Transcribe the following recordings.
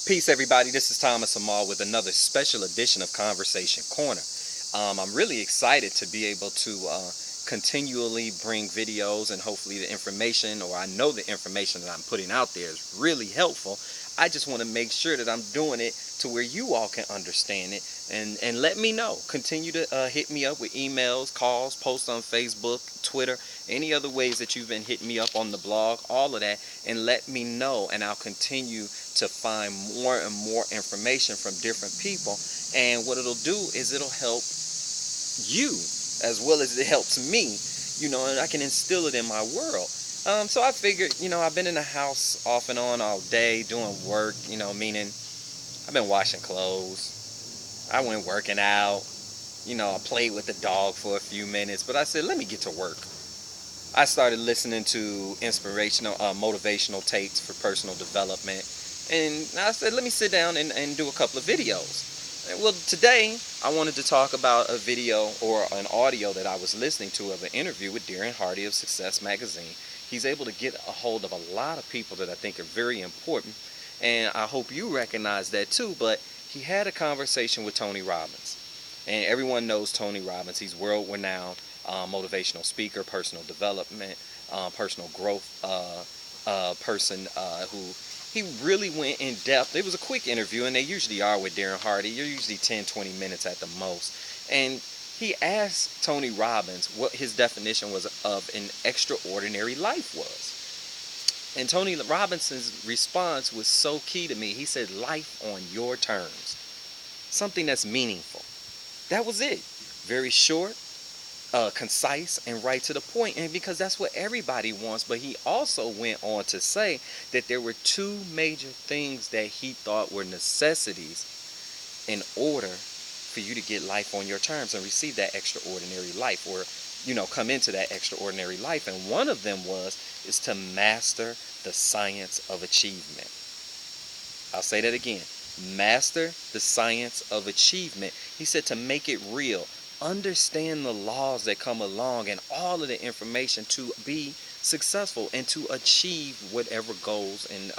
Peace, everybody. This is Thomas Amal with another special edition of Conversation Corner. I'm really excited to be able to continually bring videos and hopefully the information, or I know the information that I'm putting out there is really helpful. I just want to make sure that I'm doing it to where you all can understand it and let me know. Continue to hit me up with emails, calls, posts on Facebook, Twitter, any other ways that you've been hitting me up on the blog, all of that, and let me know, and I'll continue to find more and more information from different people. And what it'll do is it'll help you as well as it helps me, and I can instill it in my world. So I figured, I've been in the house off and on all day doing work, meaning I've been washing clothes. I went working out. I played with the dog for a few minutes, but I said, let me get to work. I started listening to inspirational, motivational tapes for personal development. And I said, let me sit down and do a couple of videos. Well, today I wanted to talk about a video or an audio that I was listening to of an interview with Darren Hardy of Success Magazine. He's able to get a hold of a lot of people that I think are very important, and I hope you recognize that too. But he had a conversation with Tony Robbins, and everyone knows Tony Robbins. He's world-renowned motivational speaker, personal development, personal growth person who he really went in depth. It was a quick interview, and they usually are with Darren Hardy. You're usually 10-20 minutes at the most. And he asked Tony Robbins what his definition was of an extraordinary life was. And Tony Robbins's response was so key to me. He said, life on your terms. Something that's meaningful. That was it. Very short, concise, and right to the point. And because that's what everybody wants. But he also went on to say that there were two major things that he thought were necessities in order for you to get life on your terms and receive that extraordinary life, or come into that extraordinary life. And one of them is to master the science of achievement. I'll say that again. Master the science of achievement. He said to make it real. Understand the laws that come along and all of the information to be successful and to achieve whatever goals and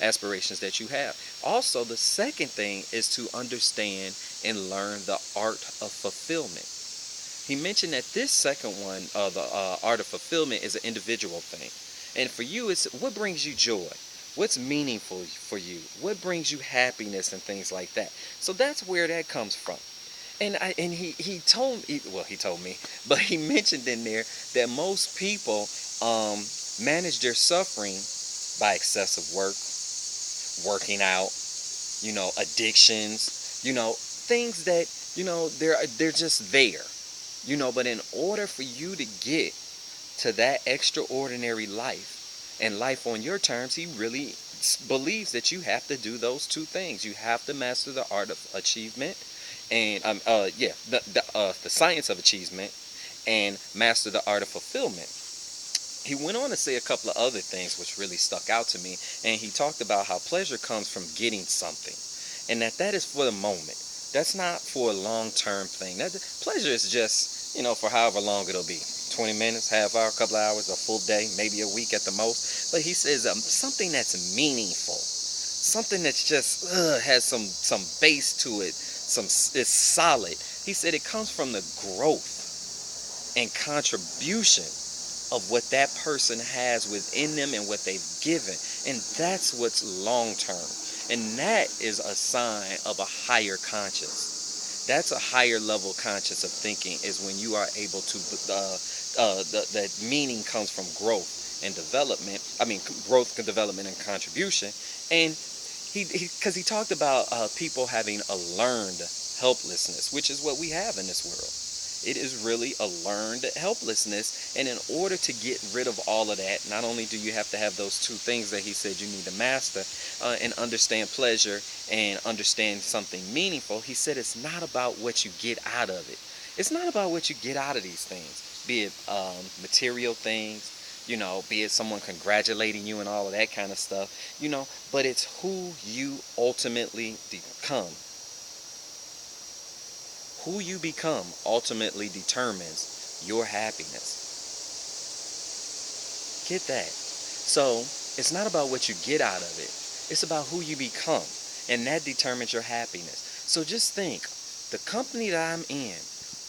aspirations that you have. Also, the second thing is to understand and learn the art of fulfillment. He mentioned that this second one, the art of fulfillment, is an individual thing. And for you, it's what brings you joy. What's meaningful for you? What brings you happiness and things like that. So that's where that comes from. And he told me, but he mentioned in there that most people manage their suffering by excessive work, working out, addictions, things that, they're just there, but in order for you to get to that extraordinary life and life on your terms, he really believes that you have to do those two things. You have to master the art of achievement and the science of achievement, and master the art of fulfillment. He went on to say a couple of other things which really stuck out to me, and he talked about how pleasure comes from getting something, and that is for the moment. That's not for a long-term thing. That pleasure is just, for however long it'll be. 20 minutes, half hour, couple of hours, a full day, maybe a week at the most. But he says something that's meaningful, something that's just has some base to it, it's solid. He said it comes from the growth and contribution of what that person has within them and what they've given. And that's what's long term. And that is a sign of a higher conscious. That's a higher level conscious of thinking, is when you are able to, that meaning comes from growth and development. Growth, development, and contribution. And because he talked about people having a learned helplessness, which is what we have in this world. It is really a learned helplessness, and in order to get rid of all of that, not only do you have to have those two things that he said you need to master and understand pleasure and understand something meaningful, he said it's not about what you get out of it. It's not about what you get out of these things, be it material things, be it someone congratulating you and all of that kind of stuff, but it's who you ultimately become. Who you become ultimately determines your happiness. Get that. So, it's not about what you get out of it. It's about who you become. and that determines your happiness. So just think, the company that I'm in,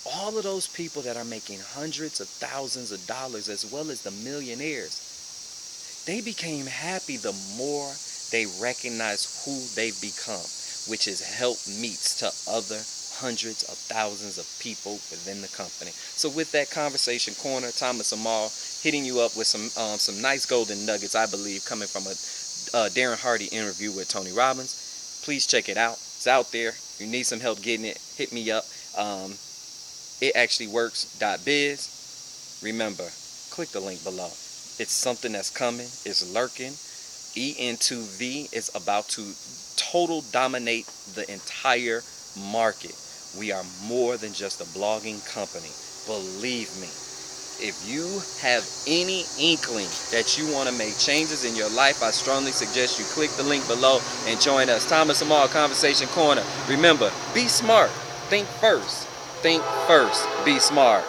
all of those people that are making hundreds of thousands of dollars, as well as the millionaires, they became happy the more they recognize who they've become, which is helpmeets to other hundreds of thousands of people within the company. So with that conversation corner, Thomas Amal hitting you up with some nice golden nuggets, I believe, coming from a Darren Hardy interview with Tony Robbins. Please check it out. It's out there. If you need some help getting it, hit me up. itactuallyworks.biz. Remember, click the link below. It's something that's coming. It's lurking. EN2V is about to total dominate the entire market. We are more than just a blogging company. Believe me. If you have any inkling that you want to make changes in your life, I strongly suggest you click the link below and join us. Thomas Amal, Conversation Corner. Remember, be smart. Think first. Think first. Be smart.